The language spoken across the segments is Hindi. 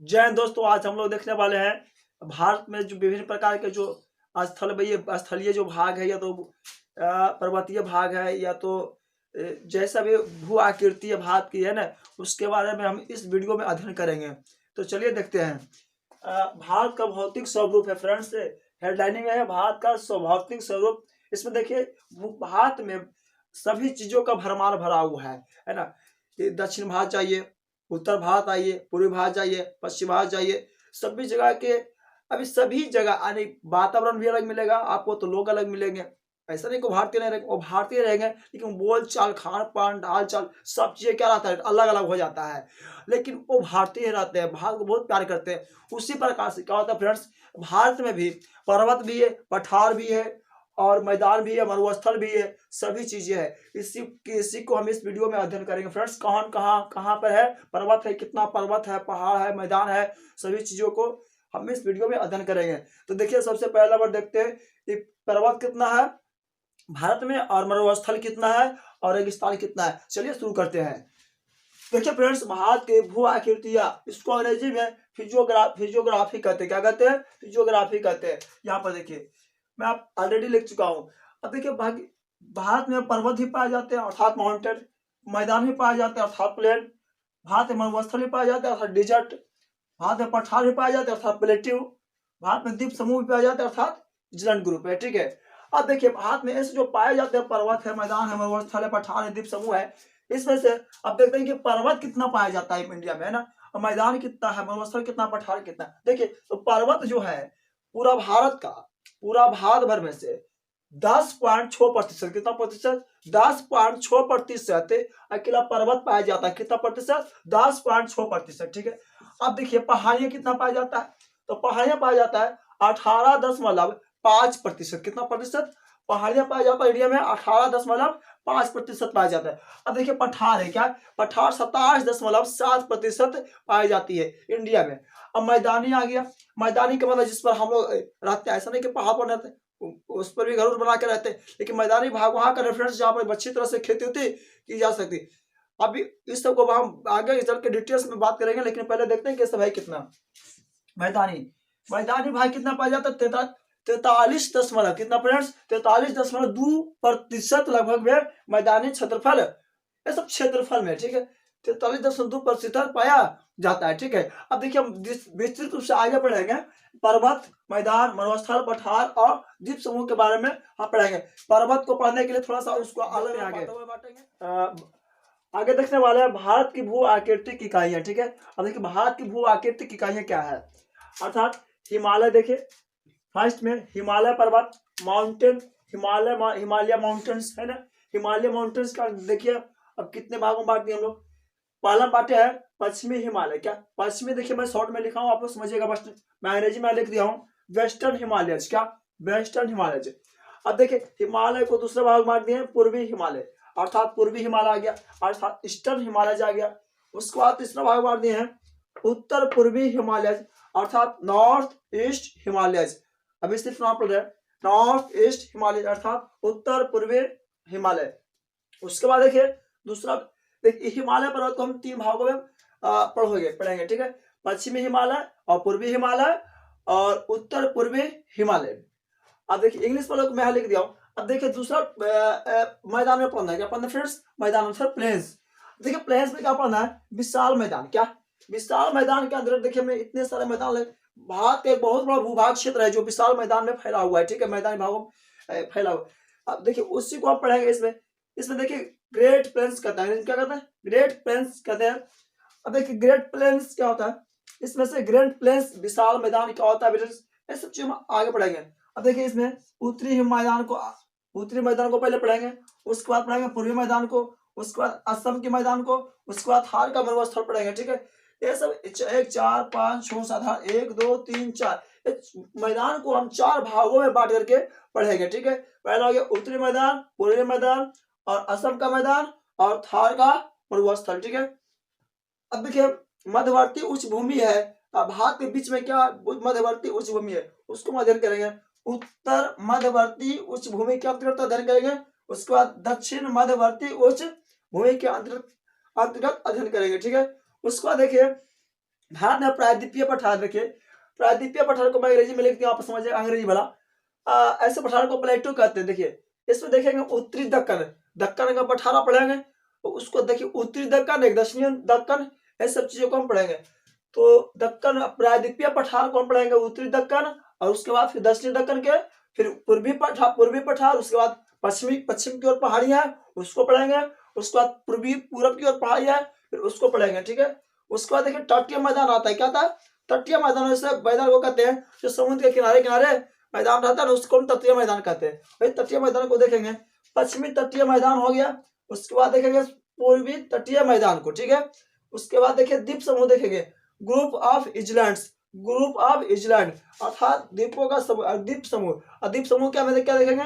जय हिंद दोस्तों। आज हम लोग देखने वाले हैं भारत में जो विभिन्न प्रकार के जो स्थलीय जो भाग है, या तो पर्वतीय भाग है, या तो जैसा भी भू आकृति भारत की है ना, उसके बारे में हम इस वीडियो में अध्ययन करेंगे। तो चलिए देखते हैं। भारत का भौतिक स्वरूप है फ्रेंड्स, हेडलाइनिंग है भारत का भौतिक स्वरूप। इसमें देखिए भारत में सभी चीजों का भरमार भरा हुआ है ना। दक्षिण भारत चाहिए, उत्तर भारत आइए, पूर्वी भारत जाइए, पश्चिम भारत जाइए, सभी जगह के अभी सभी जगह यानी वातावरण भी अलग मिलेगा आपको, तो लोग अलग मिलेंगे। ऐसा नहीं को भारतीय नहीं रहेंगे, वो भारतीय रहेंगे, लेकिन बोल चाल, खान पान, ढाल चाल, सब चीजें क्या रहता है, अलग अलग हो जाता है। लेकिन वो भारतीय रहते हैं, भारत को बहुत प्यार करते हैं। उसी प्रकार से क्या होता है फ्रेंड्स, भारत में भी पर्वत भी है, पठार भी है, और मैदान भी है, मरुस्थल भी है, सभी चीजें है। इसी को हम इस वीडियो में अध्ययन करेंगे फ्रेंड्स। कौन कहाँ पर है, पर्वत है, कितना पर्वत है, पहाड़ है, मैदान है, सभी चीजों को हम इस वीडियो में अध्ययन करेंगे। तो देखिए सबसे पहला बार देखते हैं कि पर्वत कितना है भारत में, और मरुस्थल कितना है, और रेगिस्तान कितना है। चलिए शुरू करते हैं। देखिए फ्रेंड्स, भारत के भू आकृतियां, इसको अंग्रेजी में फिजियोग्राफी कहते हैं। क्या कहते हैं? फिजियोग्राफी कहते हैं। यहाँ पर देखिए मैं आप ऑलरेडी लिख चुका हूँ। अब देखिए भारत में पर्वत भी पाए जाते हैं अर्थात माउंटेन, मैदान भी पाए जाते हैं अर्थात प्लेन, भारत में मरुस्थल भी पाए जाते हैं अर्थात डिजर्ट, भारत में पठार भी पाए जाते हैं अर्थात प्लेट्यू, भारत में द्वीप समूह भी पाए जाते हैं अर्थात आइलैंड ग्रुप है। ठीक है। अब देखिए भारत में ऐसे जो पाए जाते हैं पर्वत है, मैदान है, मरुस्थल है, पठार है, द्वीप समूह है, इसमें से अब देखते हैं कि पर्वत कितना पाया जाता है इंडिया में, है ना, और मैदान कितना है, मरुस्थल कितना, पठार कितना। देखिए तो पर्वत जो है पूरा भारत भर में से 10.6%, कितना प्रतिशत, 10.6% अकेला पर्वत पाया जाता है। कितना प्रतिशत? 10.6%। ठीक है। अब देखिए पहाड़ियां कितना पाया जाता है, तो पहाड़ियां पाया जाता है 18.5%। कितना प्रतिशत पहाड़ियां पाया जाता है इंडिया में? 18.5% पाया जाता है। अब देखिए पठार है, क्या पठार 27.7% पाई जाती है इंडिया में। अब मैदानी आ गया। मैदानी का मतलब जिस पर हम लोग रहते हैं, ऐसा नहीं कि पहाड़ पर रहते हैं, उस पर भी घर बना के रहते हैं, लेकिन मैदानी भाग वहां का रेफरेंस जहां पर अच्छी तरह से खेती होती की जा सकती। अभी इस सब को हम आगे चल के डिटेल्स में बात करेंगे, लेकिन पहले देखते हैं कि भाई कितना मैदानी भाग कितना पाया जाता है? 43 कितना फ्रेंड्स, 43.2% लगभग में मैदानी क्षेत्रफल, ये सब क्षेत्रफल में। ठीक है। 43.2% पाया जाता है। ठीक है। अब देखिए हम विस्तृत रूप से आगे पढ़ेंगे पर्वत, मैदान, मरुस्थल, पठार और द्वीप समूह के बारे में हम पढ़ेंगे। पर्वत को पढ़ने के लिए थोड़ा सा उसको अलग आगे आगे देखने वाले हैं भारत की भू आकृतिक इकाइयां। ठीक है। अब देखिए भारत की भू आकृतिक इकाइयां क्या है, अर्थात हिमालय। देखिए फर्स्ट में हिमालय पर्वत, माउंटेन, हिमालय माउंटेन्स है ना। हिमालय माउंटेन्स का देखिए अब कितने भागों में बांट दिए हम लोग। पहला पार्ट है पश्चिमी हिमालय। क्या पश्चिमी? देखिए मैं शॉर्ट में लिखा हूं, आप लोग समझिएगा। मैं अंग्रेजी में लिख दिया हूँ वेस्टर्न हिमालय। क्या वेस्टर्न हिमालय। अब देखिए हिमालय को दूसरे भाग बांट दिए पूर्वी हिमालय, अर्थात पूर्वी हिमालय आ गया, अर्थात ईस्टर्न हिमालय आ गया। उसके बाद तीसरा भाग बांट दिए हैं उत्तर पूर्वी हिमालय, अर्थात नॉर्थ ईस्ट हिमालय। अभी सिर्फ नाम पढ़ रहे हैं नॉर्थ ईस्ट हिमालय अर्थात उत्तर पूर्वी हिमालय। उसके बाद देखिए दूसरा, देखिए हिमालय पर्वत को हम 3 भागों में पढ़ेंगे। ठीक है। पश्चिमी हिमालय और पूर्वी हिमालय और उत्तर पूर्वी हिमालय। अब देखिए इंग्लिश पर्वत को मैं लिख दिया हूं। अब देखिए दूसरा मैदान में पढ़ना है। क्या पढ़ना फ्रेंड्स? मैदान में प्लेन्स। देखिए प्लेन्स में क्या पढ़ना है? विशाल मैदान। क्या विशाल मैदान के अंदर देखिए में इतने सारे मैदान है। भारत का एक बहुत बड़ा भूभाग क्षेत्र है जो विशाल मैदान में फैला हुआ है। ठीक है। मैदानी भागों में फैला हुआ। अब देखिए उसी को आप पढ़ेंगे इसमें देखिए ग्रेट प्लेन्स कहता है। क्या कहता है? ग्रेट प्लेन्स कहते हैं। अब देखिए ग्रेट प्लेन्स क्या होता है, इसमें से ग्रेट प्लेन्स विशाल मैदान क्या होता है, ये सब चीज हम आगे पढ़ेंगे। अब देखिए इसमें उत्तरी मैदान को पहले पढ़ेंगे, उसके बाद पढ़ेंगे पूर्वी मैदान को, उसके बाद असम के मैदान को, उसके बाद थार का मरुस्थल पढ़ेंगे। ठीक है। ये सब 1 4 5 6 7 1 2 3 4 मैदान को हम 4 भागों में बांट करके पढ़ेंगे। ठीक है। पहला हो गया उत्तरी मैदान, पूर्वी मैदान और असम का मैदान और थार का मरुस्थल। ठीक है। अब देखिए मध्यवर्ती उच्च भूमि है, भारत के बीच में क्या मध्यवर्ती उच्च भूमि है, उसको हम अध्ययन करेंगे। उत्तर मध्यवर्ती उच्च भूमि के अंतर्गत अध्ययन करेंगे। उसके बाद दक्षिण मध्यवर्ती उच्च भूमि के अंतर्गत अध्ययन करेंगे। ठीक है। उसके बाद देखिए भारत में प्रायद्वीपीय पठार, देखिए प्रायद्वीपीय पठार को मैं अंग्रेजी में लिखती हूँ, आप समझिए अंग्रेजी वाला। ऐसे पठार को प्लेटो कहते हैं। देखिए इसमें देखेंगे उत्तरी दक्कन, दक्कन का पठार पढ़ेंगे तो उसको देखिए उत्तरी दक्कन, एक दक्षिणी दक्कन, ऐसी सब चीजों को हम पढ़ेंगे। तो दक्कन प्रायद्वीपीय पठार को हम पढ़ेंगे उत्तरी दक्कन, और उसके बाद फिर दक्षिणी दक्कन के, फिर पूर्वी पठार, उसके बाद पश्चिम की ओर पहाड़ियां उसको पढ़ेंगे, उसके बाद पूरब की ओर पहाड़ियां फिर उसको पढ़ेंगे, ठीक है। उसके बाद देखिए तटीय मैदान आता है, क्या था, तटीय मैदान, ऐसे मैदान को कहते हैं जो समुद्र के किनारे किनारे मैदान रहता है ना, उसको हम तटीय मैदान कहते हैं। वही तटीय मैदान को देखेंगे, पश्चिमी तटीय मैदान हो गया, उसके बाद देखेंगे पूर्वी तटीय मैदान को, ठीक है। उसके बाद देखिए द्वीप समूह देखेंगे, group of इजलैंड्स, group of island अर्थात द्वीपों का द्वीप समूह। द्वीप समूह क्या देखेंगे,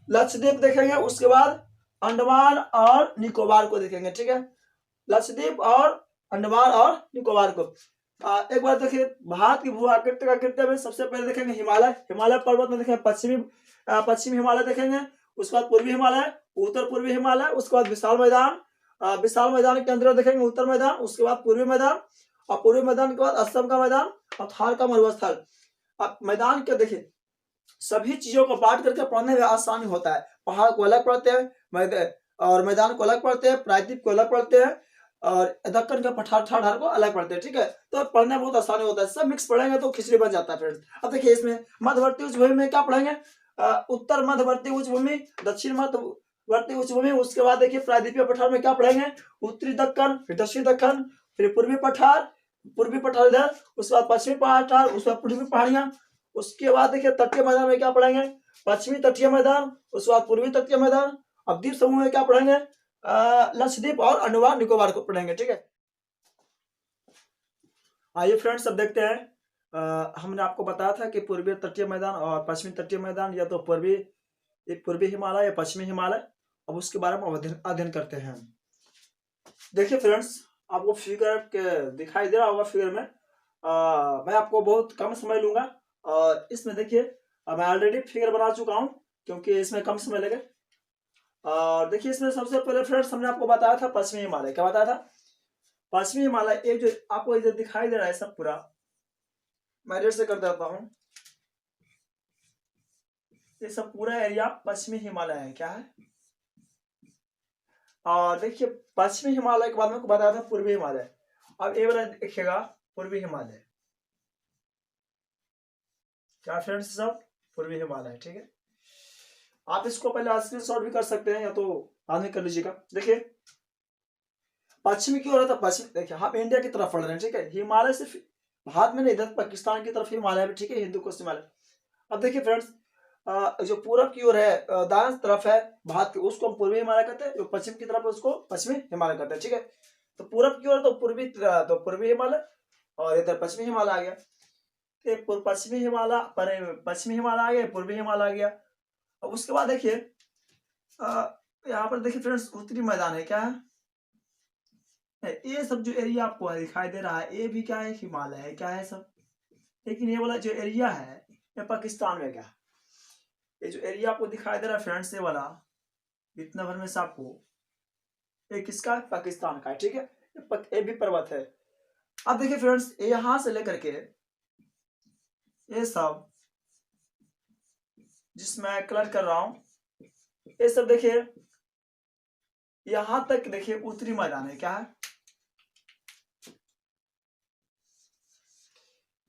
लक्षद्वीप देखेंगे, उसके बाद अंडमान और निकोबार को देखेंगे, ठीक है। लक्षद्वीप और अंडमान और निकोबार को। एक बार देखिए भारत की भू आकृति में सबसे पहले देखेंगे हिमालय, हिमालय पर्वत में देखेंगे पश्चिमी हिमालय देखेंगे, उसके बाद पूर्वी हिमालय, उत्तर पूर्वी हिमालय, उसके बाद विशाल मैदान, विशाल मैदान के अंदर देखेंगे उत्तर मैदान, उसके बाद पूर्वी मैदान, और पूर्वी मैदान के बाद असम का मैदान और थार का मरुस्थल। अब मैदान के देखिए सभी चीजों को बांट करके पढ़ने में आसानी होता है। पहाड़ को अलग पढ़ते हैं और मैदान को अलग पढ़ते हैं, प्रायद्वीप को अलग पढ़ते हैं, और दक्कन का पठार को अलग पढ़ते हैं, ठीक है। तो पढ़ने में बहुत आसानी होता है, सब मिक्स पढ़ेंगे तो खिचड़ी बन जाता है फ्रेंड्स। अब देखिए इसमें मध्यवर्ती उच्चभूमि में क्या पढ़ेंगे, उत्तर मध्यवर्ती उच्चभूमि, दक्षिण मध्यवर्ती उच्चभूमि, उसके बाद देखिए प्रायद्वीपीय पठार में क्या पढ़ेंगे, उत्तरी दक्कन, फिर दक्षिणी दक्कन, फिर पूर्वी पठार इधर, उसके बाद पश्चिमी पठार, उसके बाद पूर्वी पहाड़ियां, उसके बाद देखिए तटीय मैदान में क्या पढ़ेंगे, पश्चिमी तटीय मैदान, उसके बाद पूर्वी तटीय मैदान। अब द्वीप समूह में क्या पढ़ेंगे, लक्षद्वीप और अंडमान निकोबार को पढ़ेंगे, ठीक है। आइए फ्रेंड्स अब देखते हैं, हमने आपको बताया था कि पूर्वी तटीय मैदान और पश्चिमी तटीय मैदान, या तो पूर्वी हिमालय या पश्चिमी हिमालय। अब उसके बारे में अध्ययन करते हैं। देखिए फ्रेंड्स आपको फिगर के दिखाई दे रहा होगा, फिगर में मैं आपको बहुत कम समय लूंगा, और इसमें देखिए मैं ऑलरेडी फिगर बना चुका हूं क्योंकि इसमें कम समय लगे। और देखिए इसमें सबसे पहले फ्रेंड्स हमने आपको बताया था पश्चिमी हिमालय, क्या बताया था, पश्चिमी हिमालय, एक जो आपको इधर दिखाई दे रहा है सब पूरा, मैं रेड से कर देता हूं, ये सब पूरा एरिया पश्चिमी हिमालय है, क्या है। और देखिए पश्चिमी हिमालय के बाद में बताया था पूर्वी हिमालय, अब ये वाला देखिएगा पूर्वी हिमालय, क्या फ्रेंड्स, सब पूर्वी हिमालय, ठीक है। आप इसको पहले स्क्रीनशॉट भी कर सकते हैं या तो बाद में कर लीजिएगा। देखिए पश्चिमी की ओर है तो पश्चिम, देखिए हम इंडिया की तरफ पढ़ रहे हैं, ठीक है। हिमालय सिर्फ भारत में नहीं, इधर पाकिस्तान की तरफ हिमालय भी, ठीक है, हिंदू कुश हिमालय। अब देखिए फ्रेंड्स जो पूरब की ओर है, दाएं तरफ है भारत की, उसको हम पूर्वी हिमालय कहते हैं, जो पश्चिम की तरफ है उसको पश्चिमी हिमालय कहते हैं, ठीक है। तो पूरब की ओर तो पूर्वी हिमालय, और इधर पश्चिमी हिमालय आ गया, पश्चिमी हिमालय आ गया, पूर्वी हिमालय आ गया। अब उसके बाद देखिए यहाँ पर देखिए फ्रेंड्स उत्तरी मैदान है, क्या है, ये सब जो एरिया आपको दिखाई दे रहा है, ये भी क्या है, हिमालय है, क्या है सब। लेकिन ये वाला जो एरिया है ये पाकिस्तान में, क्या ये जो एरिया आपको दिखाई दे रहा है फ्रेंड्स, ये वाला इतना भर में से आपको, ये किसका, पाकिस्तान का है, ठीक है। ये भी पर्वत है। अब देखिए फ्रेंड्स यहां से लेकर के ये सब जिसमें कलर कर रहा हूं, ये सब देखिए यहां तक देखिए उत्तरी मैदान है, क्या है,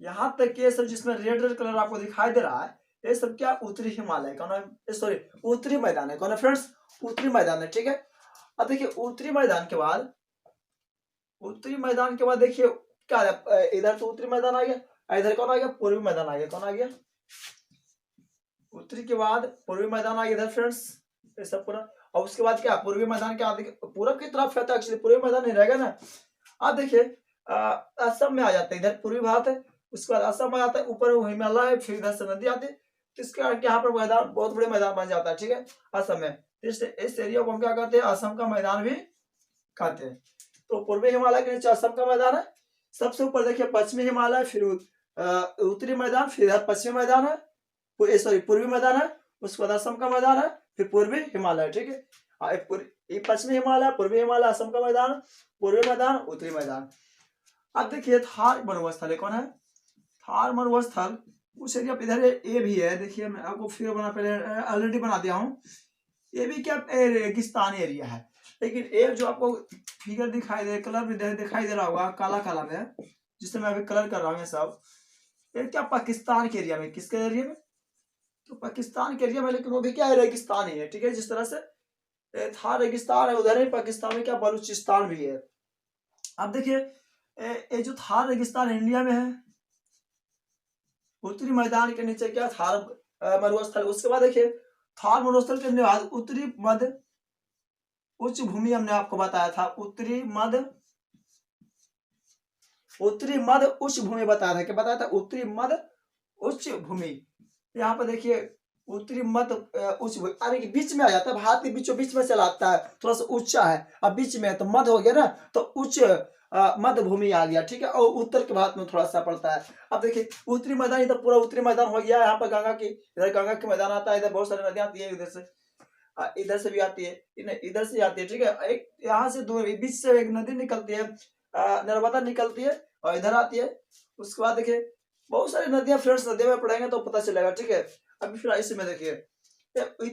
यहां तक ये सब जिसमें रेड रेड कलर आपको दिखाई दे रहा है, ये सब क्या, उत्तरी हिमालय, कौन है, सॉरी उत्तरी मैदान है, कौन है फ्रेंड्स, उत्तरी मैदान है, ठीक है। अब देखिए उत्तरी मैदान के बाद देखिए क्या है, इधर तो उत्तरी मैदान आ गया, इधर कौन आ गया, पूर्वी मैदान आ गया, कौन आ गया, उत्तरी के बाद पूर्वी मैदान आ गया इधर फ्रेंड्स, ये सब पूरा। और उसके बाद क्या, पूर्वी मैदान के आगे पूरब की तरफ है तो एक्चुअली पूर्वी मैदान नहीं रहेगा ना। अब देखिए असम में आ जाते हैं, इधर पूर्वी भारत है, उसके बाद असम में आता है, ऊपर हिमालय है, फिर इधर से नदी आती है, तो इसके यहाँ पर मैदान बहुत बड़े मैदान बन जाता है, ठीक है, असम में। इस एरिया को हम क्या कहते हैं, असम का मैदान भी कहते हैं। तो पूर्वी हिमालय के नीचे असम का मैदान है, सबसे ऊपर देखिए पश्चिमी हिमालय, फिर उत्तरी मैदान, फिर इधर पश्चिमी मैदान है, सॉरी पूर्वी मैदान है, उसके बाद असम का मैदान है, फिर पूर्वी हिमालय, ठीक है। पश्चिमी हिमालय, पूर्वी हिमालय, असम का मैदान, पूर्वी मैदान, उत्तरी मैदान। अब देखिए थार मरुस्थल है, कौन है थार मरुस्थल, उस एरिया पे इधर ए भी है। देखिए मैं आपको फिर बना, पहले ऑलरेडी बना दिया हूँ। ये भी क्या रेगिस्तान एरिया है, लेकिन एक जो आपको फिगर दिखाई दे, कलर भी दिखाई दे रहा होगा काला काला में, जिससे मैं अभी कलर कर रहा हूँ ये सब, ये क्या पाकिस्तान के एरिया में, किसके एरिया में, तो पाकिस्तान के एरिया में, लेकिन वो भी क्या है रेगिस्तान ही है। ठीक है, जिस तरह से था रेगिस्तान है, उधर ही पाकिस्तान में क्या बलूचिस्तान भी है। अब देखिए ये जो थार रेगिस्तान इंडिया में है, उत्तरी मैदान के नीचे क्या थार मरुस्थल। उसके बाद देखिए थार मरुस्थल के बाद उत्तरी मध्य उच्च भूमि हमने आपको बताया था, उत्तरी मध्य उच्च भूमि बताया था, क्या बताया था, उत्तरी मध्य उच्च भूमि। यहाँ पर देखिए उत्तरी मध्य उच्च भूमि, अरे बीच में आ जाता है, भारत के बीचों बीच में चला आता है, थोड़ा सा ऊंचा है, अब बीच में है तो मध्य हो गया ना, तो उच्च मध्य भूमि आ गया। ठीक है, और उत्तर के भारत में थोड़ा सा पड़ता है। अब देखिए उत्तरी मैदान, इधर पूरा उत्तरी मैदान हो गया। यहाँ पर गंगा की, इधर गंगा के मैदान आता है, इधर बहुत सारी नदियां आती है, इधर से भी आती है, इधर से आती है। ठीक है, एक यहाँ से दो बीच से एक नदी निकलती है, नर्मदा निकलती है और इधर आती है। उसके बाद देखिए बहुत सारी नदियां फ्रेंड्स, नदियों में पढ़ेंगे तो पता चलेगा। ठीक है, अभी फिर इसमें देखिए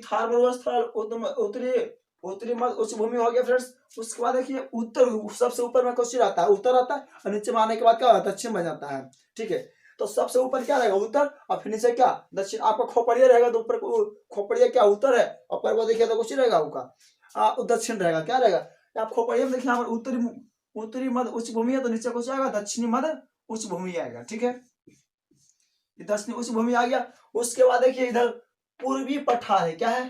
थार मरुस्थल उत्तरी उत्तरी मध्य उच्च भूमि हो गया फ्रेंड्स। उसके बाद देखिए उत्तर, सबसे ऊपर में क्वेश्चन आता है, उत्तर आता है, और नीचे में आने के बाद क्या दक्षिण बन जाता है। ठीक है, तो सबसे ऊपर क्या रहेगा, उत्तर, और फिर नीचे क्या दक्षिण। आपका खोपड़िया रहेगा तो ऊपर खोपड़िया क्या उत्तर है, और ऊपर को देखिए तो कुछ रहेगा आपका दक्षिण रहेगा, क्या रहेगा। आप खोपड़िया में देखिए उत्तरी मध्य उच्च भूमि है, तो नीचे कुछ आएगा दक्षिणी मध्य उच्च भूमि आएगा। ठीक है, दक्षिणी उच्च भूमि आ गया। उसके बाद देखिए इधर पूर्वी पठार है, क्या है,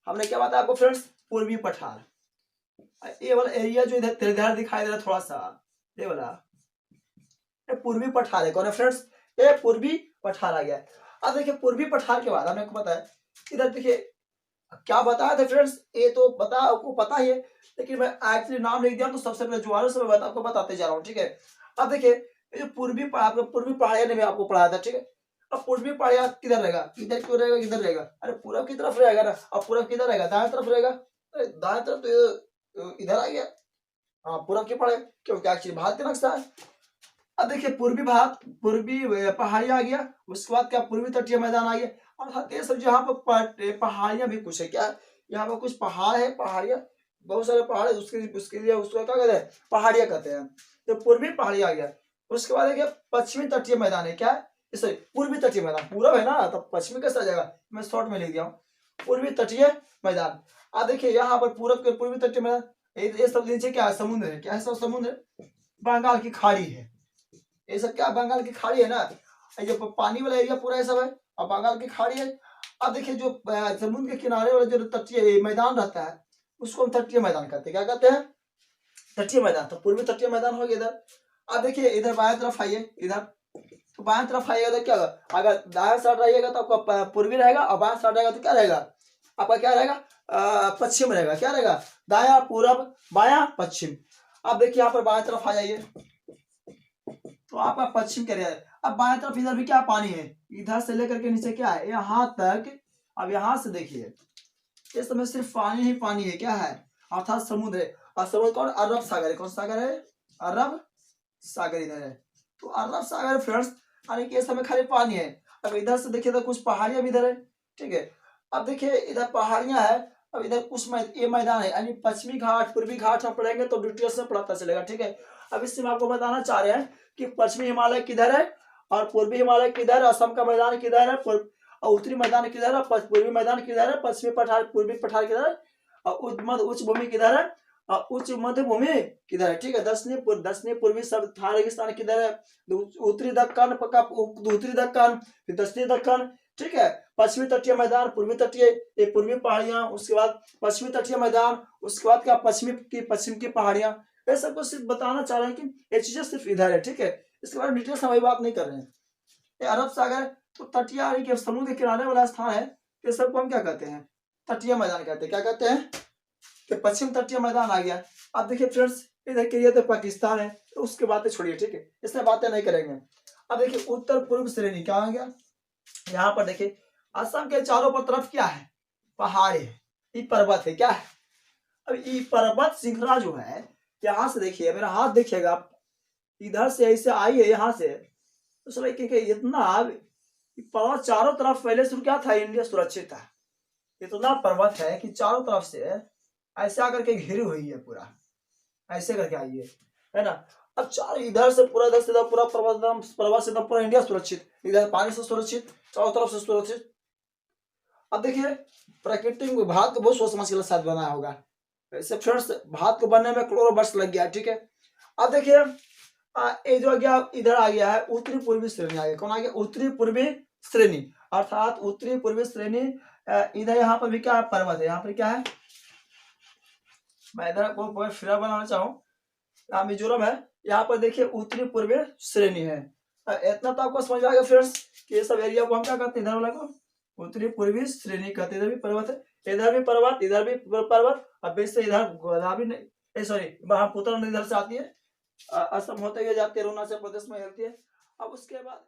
हमने क्या बताया आपको फ्रेंड्स, पूर्वी पठार। ये वाला एरिया जो इधर दिखाई दे रहा है थोड़ा सा, ये वाला पूर्वी पठार है, कौन है फ्रेंड्स, ये पूर्वी पठार आ गया। अब देखिए पूर्वी पठार के बाद हमने आपको बताया, इधर देखिए क्या बताया था फ्रेंड्स, ये तो आपको पता ही है, लेकिन मैं एक्चुअली नाम लिख दिया तो सबसे पहले जो आ रहा है आपको बताते जा रहा हूँ। ठीक है, अब देखिए ये पूर्वी पहाड़िया ने भी आपको पढ़ाया था। ठीक है, अब पूर्वी पहाड़िया किधर रहेगा, इधर क्यों रहेगा, किधर रहेगा, अरे पूरब की तरफ रहेगा ना, अब पूरब किधर रहेगा, दाएं तरफ रहेगा, अरे दाएं तरफ तो इधर आ गया, हाँ पूरब की पहाड़िया, क्योंकि एक्चुअली भारत का नक्शा है। अब देखिए पूर्वी पहाड़ी आ गया। उसके बाद क्या पूर्वी तटीय मैदान आ गया। और ये सब यहाँ पर पहाड़ियां भी कुछ है, क्या यहाँ पर कुछ पहाड़ है, पहाड़ियां बहुत सारे पहाड़ है, उसके लिए उसको क्या कहते हैं, पहाड़ियां कहते हैं। तो पूर्वी पहाड़ी आ गया। उसके बाद देखिए पश्चिमी तटीय मैदान है, क्या है, सॉरी पूर्वी तटीय मैदान, पूरब है ना तो पश्चिमी कैसा आ जाएगा, मैं शॉर्ट में लिख दिया हूँ, पूर्वी तटीय मैदान। अब देखिए यहाँ पर पूरब के पूर्वी तटीय मैदान, ये सब नीचे क्या है, समुद्र है, क्या है, सब समुद्र, बंगाल की खाड़ी है, ये सब क्या बंगाल की खाड़ी है ना, ये पानी वाला एरिया पूरा ये सब है, और बंगाल की खाड़ी है। अब देखिए जो समुद्र के किनारे वाला जो तटीय मैदान रहता है उसको हम तटीय मैदान कहते हैं, क्या कहते हैं, तटीय मैदान। तो पूर्वी तटीय मैदान हो गया इधर। अब देखिए इधर बाएं तरफ आइए, इधर तो बाएं तरफ आइएगा तो क्या होगा, अगर दाएं साइड रहिएगा तो आपका पूर्वी रहेगा, और बाएं साइड रहेगा तो क्या रहेगा, आपका क्या रहेगा, पश्चिम रहेगा, क्या रहेगा, दाया पूरब बाया पश्चिम। अब देखिए यहाँ पर बाएं तरफ आ जाइए तो आपका पश्चिम का एरिया है। अब बाएं तरफ इधर भी क्या पानी है, इधर से लेकर के नीचे क्या है, यहाँ तक। अब यहाँ से देखिए इस समय सिर्फ पानी ही पानी है, क्या है, अर्थात समुद्र है। और समुद्र कौन, अरब सागर है, कौन सागर है, अरब सागर इधर है। तो अरब सागर फ्रेंड्स, यानी कि इस समय खाली पानी है। अब इधर से देखिए तो कुछ पहाड़ियां भी इधर है। ठीक है, अब देखिए इधर पहाड़ियां है, अब इधर कुछ ये मैदान है, यानी पश्चिमी घाट पूर्वी घाट हम पढ़ेंगे तो डिटेल्स में पता चलेगा। ठीक है, अब इससे मैं आपको बताना चाह रहे हैं कि पश्चिमी हिमालय किधर है और पूर्वी हिमालय किधर है, असम का मैदान किधर है, और उत्तरी मैदान किधर है, पूर्वी मैदान किधर है, पश्चिमी पठार पूर्वी पठार किधर है, और मध्य उच्च भूमि किधर है, और उच्च मध्य भूमि किधर है। ठीक है, दक्षिणी पूर्वी सब थार रेगिस्तान किधर है, उत्तरी दक्कन उत्तरी दक्कन, फिर दक्षिणी दक्कन। ठीक है, पश्चिमी तटीय मैदान, पूर्वी तटीय पूर्वी पहाड़ियां, उसके बाद पश्चिमी तटीय मैदान, उसके बाद क्या पश्चिम की पहाड़ियां। ये सबको सिर्फ बताना चाह रहे हैं कि ये चीजें सिर्फ इधर है। ठीक है, इसके बारे में डिटेल्स हम बात नहीं कर रहे हैं। ये अरब सागर तो तटीय के समुद्र के किनारे वाला स्थान है, ये सबको हम क्या कहते हैं, तटीय मैदान कहते हैं, क्या कहते हैं, कि पश्चिम तटीय मैदान आ गया। अब देखिए फ्रेंड्स इधर के लिए तो पाकिस्तान है, तो उसके बातें छोड़िए। ठीक है, इसमें बातें नहीं करेंगे। अब देखिए उत्तर पूर्व श्रेणी क्या आ गया, यहाँ पर देखिए असम के चारों पर तरफ क्या है, पहाड़ है, ये पर्वत है, क्या है। अब ये पर्वत श्रृंखला जो है, यहाँ से देखिए मेरा हाथ देखिएगा आप, इधर से ऐसे आई है यहाँ से, तो चलो कि इतना पर्वत चारों तरफ पहले से क्या था, इंडिया सुरक्षित था। इतना पर्वत है कि चारों तरफ से ऐसे आकर के घिरी हुई है पूरा, ऐसे करके आई है ना। अब चारों इधर से पूरा, इधर से पूरा पर्वत से पूरा इंडिया सुरक्षित, इधर पानी से सुरक्षित, चारों तरफ से सुरक्षित। अब देखिए प्राकृतिक विभाग को बहुत सोच समझ के साथ बनाया होगा। वैसे फ्रेंड्स भारत को बनने में करोड़ों वर्ष लग गया, ठीक है। अब देखिए ये जो आ गया, इधर आ गया है उत्तरी पूर्वी श्रेणी आ गया। कौन आ गया, उत्तरी पूर्वी श्रेणी, अर्थात उत्तरी पूर्वी श्रेणी। इधर यहाँ पर भी क्या है, पर्वत है। यहाँ पर क्या है, मैं इधर को फिर बनाना चाहूँ, यहाँ मिजोरम है। यहाँ पर देखिए उत्तरी पूर्वी श्रेणी है। इतना तो आपको समझ आ गया फ्रेंड्स कि ये सब एरिया को हम क्या कहते हैं, इधर वाला को उत्तरी पूर्वी श्रेणी कहते हैं। इधर भी पर्वत है, इधर भी पर्वत, इधर भी पर्वत। अब इससे इधर गोदावरी, सॉरी ब्रह्मपुत्र नदी इधर से आती है, असम होते हुए जाती है, अरुणाचल प्रदेश में होती है। अब उसके बाद